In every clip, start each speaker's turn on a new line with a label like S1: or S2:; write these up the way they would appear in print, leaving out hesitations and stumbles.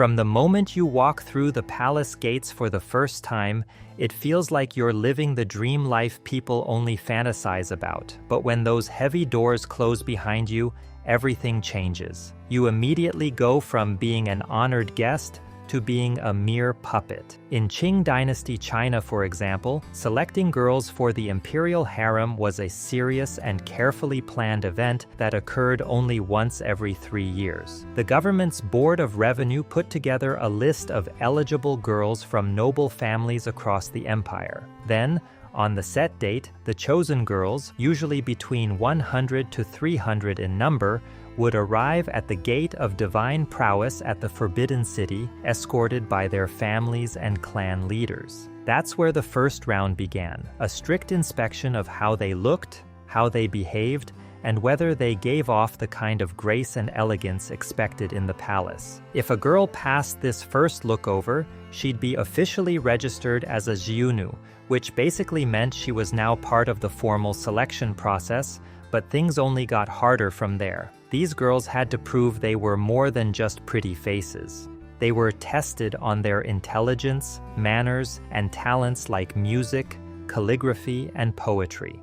S1: From the moment you walk through the palace gates for the first time, it feels like you're living the dream life people only fantasize about. But when those heavy doors close behind you, everything changes. You immediately go from being an honored guest to being a mere puppet. In Qing Dynasty China, for example, selecting girls for the Imperial Harem was a serious and carefully planned event that occurred only once every 3 years. The government's Board of Revenue put together a list of eligible girls from noble families across the empire. Then, on the set date, the chosen girls, usually between 100 to 300 in number, would arrive at the gate of divine prowess at the Forbidden City, escorted by their families and clan leaders. That's where the first round began, a strict inspection of how they looked, how they behaved, and whether they gave off the kind of grace and elegance expected in the palace. If a girl passed this first look over, she'd be officially registered as a jiunu, which basically meant she was now part of the formal selection process, but things only got harder from there. These girls had to prove they were more than just pretty faces. They were tested on their intelligence, manners, and talents like music, calligraphy, and poetry.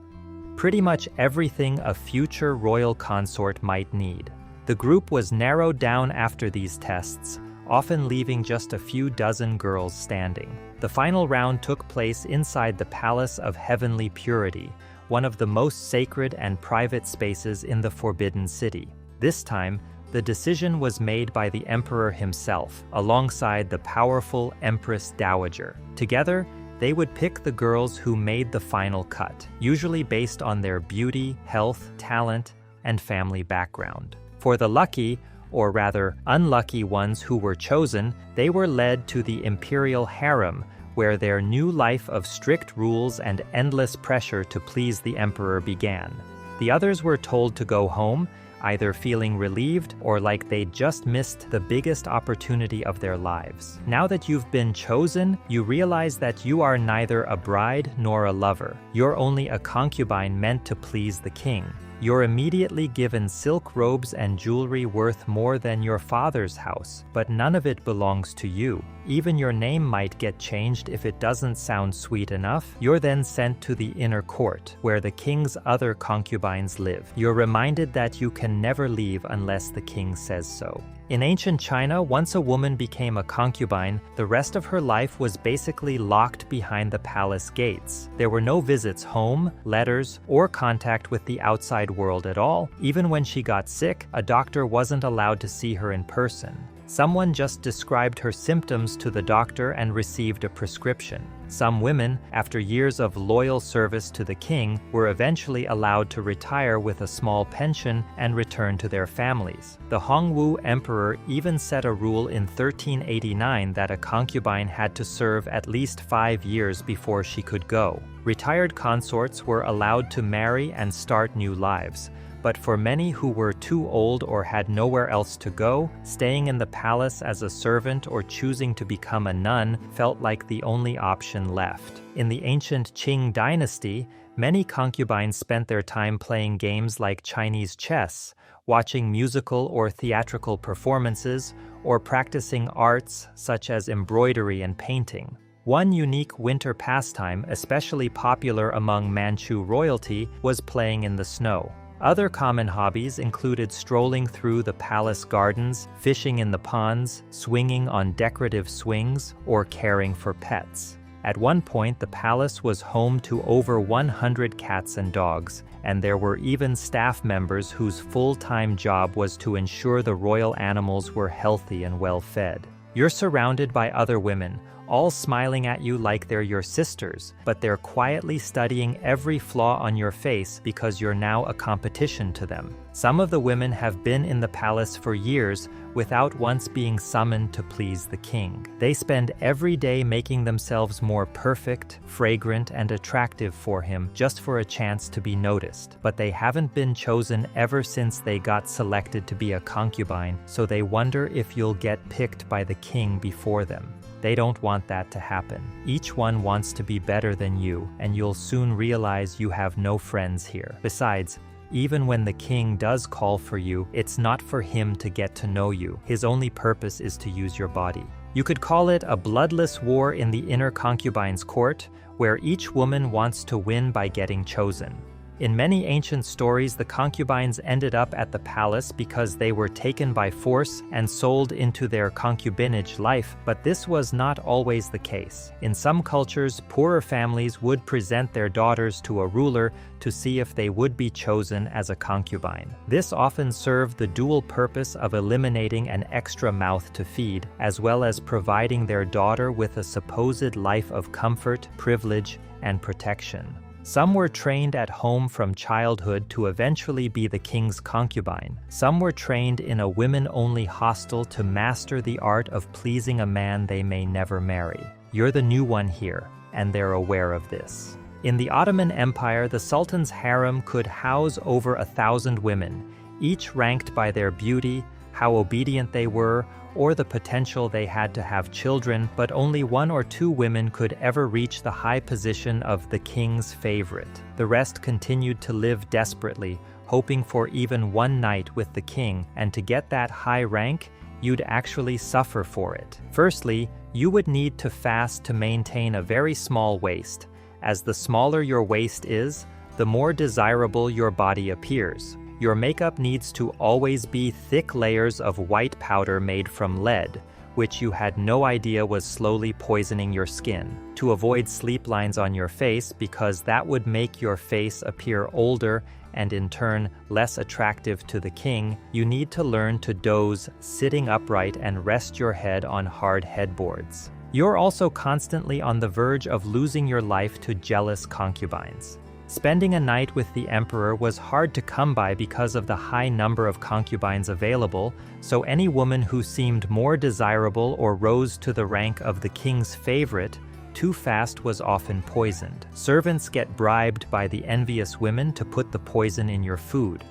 S1: Pretty much everything a future royal consort might need. The group was narrowed down after these tests, often leaving just a few dozen girls standing. The final round took place inside the Palace of Heavenly Purity, one of the most sacred and private spaces in the Forbidden City. This time, the decision was made by the emperor himself, alongside the powerful Empress Dowager. Together, they would pick the girls who made the final cut, usually based on their beauty, health, talent, and family background. For the lucky, or rather unlucky ones who were chosen, they were led to the Imperial Harem, where their new life of strict rules and endless pressure to please the emperor began. The others were told to go home, either feeling relieved or like they'd just missed the biggest opportunity of their lives. Now that you've been chosen, you realize that you are neither a bride nor a lover. You're only a concubine meant to please the king. You're immediately given silk robes and jewelry worth more than your father's house, but none of it belongs to you. Even your name might get changed if it doesn't sound sweet enough. You're then sent to the inner court, where the king's other concubines live. You're reminded that you can never leave unless the king says so. In ancient China, once a woman became a concubine, the rest of her life was basically locked behind the palace gates. There were no visits home, letters, or contact with the outside world at all. Even when she got sick, a doctor wasn't allowed to see her in person. Someone just described her symptoms to the doctor and received a prescription. Some women, after years of loyal service to the king, were eventually allowed to retire with a small pension and return to their families. The Hongwu emperor even set a rule in 1389 that a concubine had to serve at least 5 years before she could go. Retired consorts were allowed to marry and start new lives. But for many who were too old or had nowhere else to go, staying in the palace as a servant or choosing to become a nun felt like the only option left. In the ancient Qing Dynasty, many concubines spent their time playing games like Chinese chess, watching musical or theatrical performances, or practicing arts such as embroidery and painting. One unique winter pastime, especially popular among Manchu royalty, was playing in the snow. Other common hobbies included strolling through the palace gardens, fishing in the ponds, swinging on decorative swings, or caring for pets. At one point, the palace was home to over 100 cats and dogs, and there were even staff members whose full-time job was to ensure the royal animals were healthy and well-fed. You're surrounded by other women, all smiling at you like they're your sisters, but they're quietly studying every flaw on your face because you're now a competition to them. Some of the women have been in the palace for years without once being summoned to please the king. They spend every day making themselves more perfect, fragrant, and attractive for him just for a chance to be noticed. But they haven't been chosen ever since they got selected to be a concubine, so they wonder if you'll get picked by the king before them. They don't want that to happen. Each one wants to be better than you, and you'll soon realize you have no friends here. Besides, Even when the king does call for you, it's not for him to get to know you. His only purpose is to use your body. You could call it a bloodless war in the inner concubine's court, where each woman wants to win by getting chosen. In many ancient stories, the concubines ended up at the palace because they were taken by force and sold into their concubinage life, but this was not always the case. In some cultures, poorer families would present their daughters to a ruler to see if they would be chosen as a concubine. This often served the dual purpose of eliminating an extra mouth to feed, as well as providing their daughter with a supposed life of comfort, privilege, and protection. Some were trained at home from childhood to eventually be the king's concubine. Some were trained in a women-only hostel to master the art of pleasing a man they may never marry. You're the new one here, and they're aware of this. In the Ottoman Empire, the Sultan's harem could house over 1,000 women, each ranked by their beauty, how obedient they were, or the potential they had to have children, but only 1 or 2 women could ever reach the high position of the king's favorite. The rest continued to live desperately, hoping for even one night with the king, and to get that high rank, you'd actually suffer for it. Firstly, you would need to fast to maintain a very small waist. As the smaller your waist is, the more desirable your body appears. Your makeup needs to always be thick layers of white powder made from lead, which you had no idea was slowly poisoning your skin. To avoid sleep lines on your face, because that would make your face appear older and in turn less attractive to the king, you need to learn to doze sitting upright and rest your head on hard headboards. You're also constantly on the verge of losing your life to jealous concubines. Spending a night with the emperor was hard to come by because of the high number of concubines available, so any woman who seemed more desirable or rose to the rank of the king's favorite too fast was often poisoned. Servants get bribed by the envious women to put the poison in your food.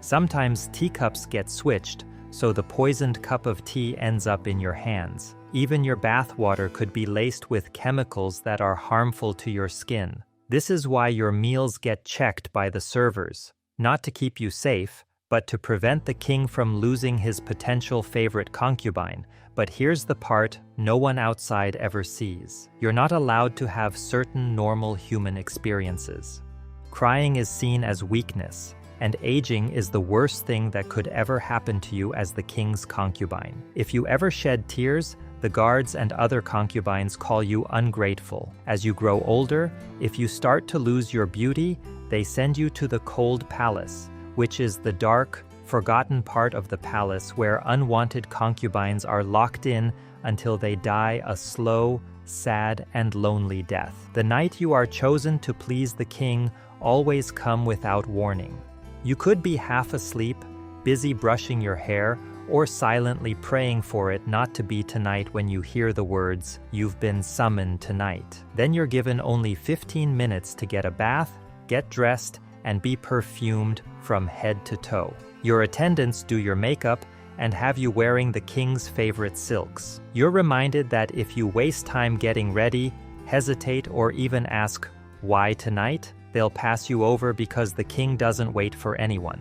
S1: Sometimes teacups get switched, so the poisoned cup of tea ends up in your hands. Even your bath water could be laced with chemicals that are harmful to your skin. This is why your meals get checked by the servers, not to keep you safe, but to prevent the king from losing his potential favorite concubine. But here's the part no one outside ever sees. You're not allowed to have certain normal human experiences. Crying is seen as weakness, and aging is the worst thing that could ever happen to you as the king's concubine. If you ever shed tears, the guards and other concubines call you ungrateful. As you grow older, if you start to lose your beauty, they send you to the cold palace, which is the dark, forgotten part of the palace where unwanted concubines are locked in until they die a slow, sad, and lonely death. The night you are chosen to please the king always come without warning. You could be half asleep, busy brushing your hair, or silently praying for it not to be tonight when you hear the words, "You've been summoned tonight." Then you're given only 15 minutes to get a bath, get dressed, and be perfumed from head to toe. Your attendants do your makeup and have you wearing the king's favorite silks. You're reminded that if you waste time getting ready, hesitate, or even ask, "Why tonight?" they'll pass you over because the king doesn't wait for anyone.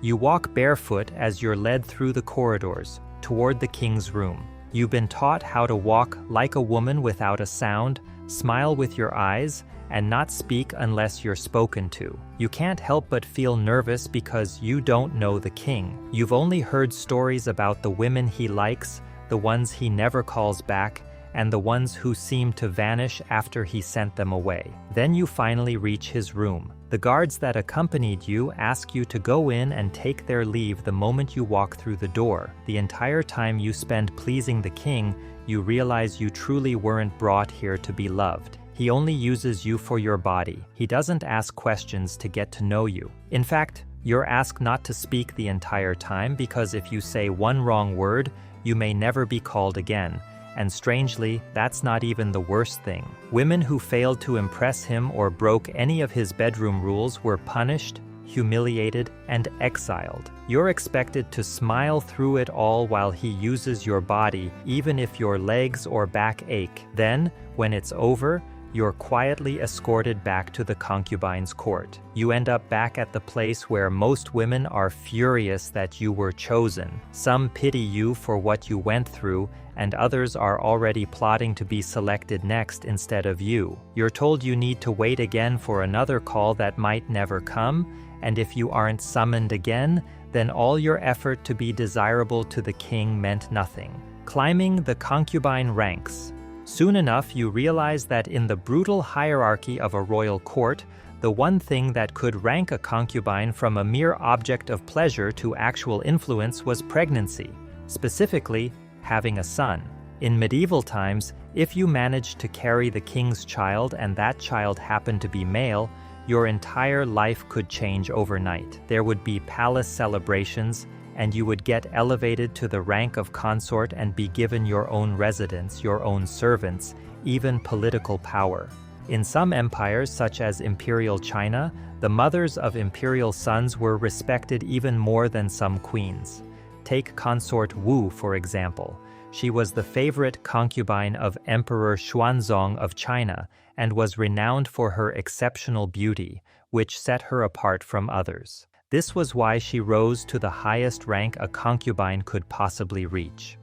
S1: You walk barefoot as you're led through the corridors toward the king's room. You've been taught how to walk like a woman without a sound, smile with your eyes, and not speak unless you're spoken to. You can't help but feel nervous because you don't know the king. You've only heard stories about the women he likes, the ones he never calls back, and the ones who seem to vanish after he sent them away. Then you finally reach his room. The guards that accompanied you ask you to go in and take their leave the moment you walk through the door. The entire time you spend pleasing the king, you realize you truly weren't brought here to be loved. He only uses you for your body. He doesn't ask questions to get to know you. In fact, you're asked not to speak the entire time because if you say one wrong word, you may never be called again. And strangely, that's not even the worst thing. Women who failed to impress him or broke any of his bedroom rules were punished, humiliated, and exiled. You're expected to smile through it all while he uses your body, even if your legs or back ache. Then, when it's over, you're quietly escorted back to the concubine's court. You end up back at the place where most women are furious that you were chosen. Some pity you for what you went through, and others are already plotting to be selected next instead of you. You're told you need to wait again for another call that might never come, and if you aren't summoned again, then all your effort to be desirable to the king meant nothing. Climbing the concubine ranks. Soon enough, you realize that in the brutal hierarchy of a royal court, the one thing that could rank a concubine from a mere object of pleasure to actual influence was pregnancy, specifically, having a son. In medieval times, if you managed to carry the king's child and that child happened to be male, your entire life could change overnight. There would be palace celebrations, and you would get elevated to the rank of consort and be given your own residence, your own servants, even political power. In some empires, such as Imperial China, the mothers of imperial sons were respected even more than some queens. Take consort Wu, for example. She was the favorite concubine of Emperor Xuanzong of China and was renowned for her exceptional beauty, which set her apart from others. This was why she rose to the highest rank a concubine could possibly reach.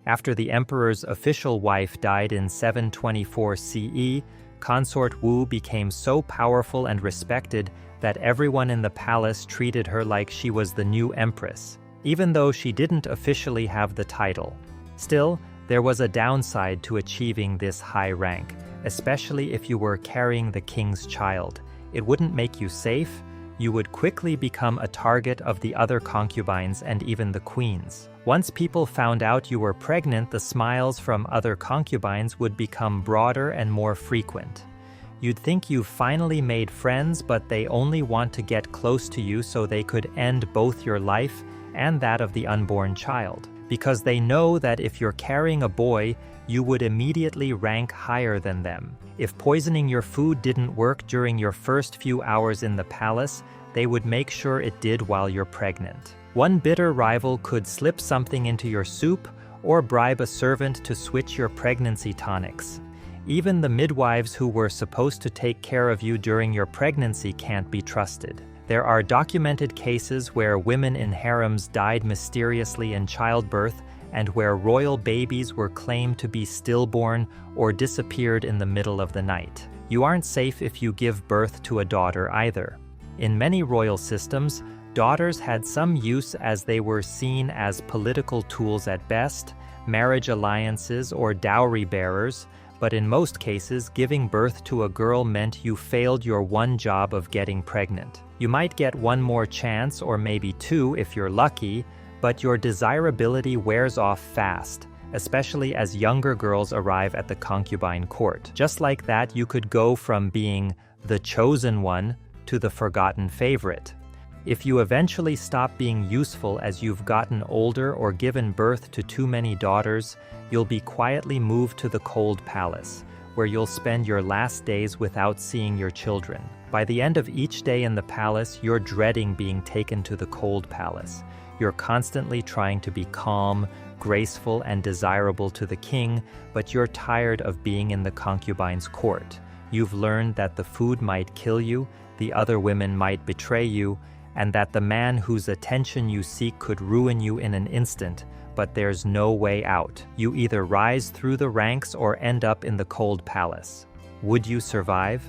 S1: After the emperor's official wife died in 724 CE, consort Wu became so powerful and respected that everyone in the palace treated her like she was the new empress, even though she didn't officially have the title. Still, there was a downside to achieving this high rank, especially if you were carrying the king's child. It wouldn't make you safe. You would quickly become a target of the other concubines and even the queens. Once people found out you were pregnant, the smiles from other concubines would become broader and more frequent. You'd think you've finally made friends, but they only want to get close to you so they could end both your life and that of the unborn child. Because they know that if you're carrying a boy, you would immediately rank higher than them. If poisoning your food didn't work during your first few hours in the palace, they would make sure it did while you're pregnant. One bitter rival could slip something into your soup or bribe a servant to switch your pregnancy tonics. Even the midwives who were supposed to take care of you during your pregnancy can't be trusted. There are documented cases where women in harems died mysteriously in childbirth and where royal babies were claimed to be stillborn or disappeared in the middle of the night. You aren't safe if you give birth to a daughter either. In many royal systems, daughters had some use as they were seen as political tools at best, marriage alliances, or dowry bearers, but in most cases, giving birth to a girl meant you failed your one job of getting pregnant. You might get one more chance, or maybe two if you're lucky, but your desirability wears off fast, especially as younger girls arrive at the concubine court. Just like that, you could go from being the chosen one to the forgotten favorite. If you eventually stop being useful as you've gotten older or given birth to too many daughters, you'll be quietly moved to the cold palace, where you'll spend your last days without seeing your children. By the end of each day in the palace, you're dreading being taken to the cold palace. You're constantly trying to be calm, graceful, and desirable to the king, but you're tired of being in the concubine's court. You've learned that the food might kill you, the other women might betray you, and that the man whose attention you seek could ruin you in an instant, but there's no way out. You either rise through the ranks or end up in the cold palace. Would you survive?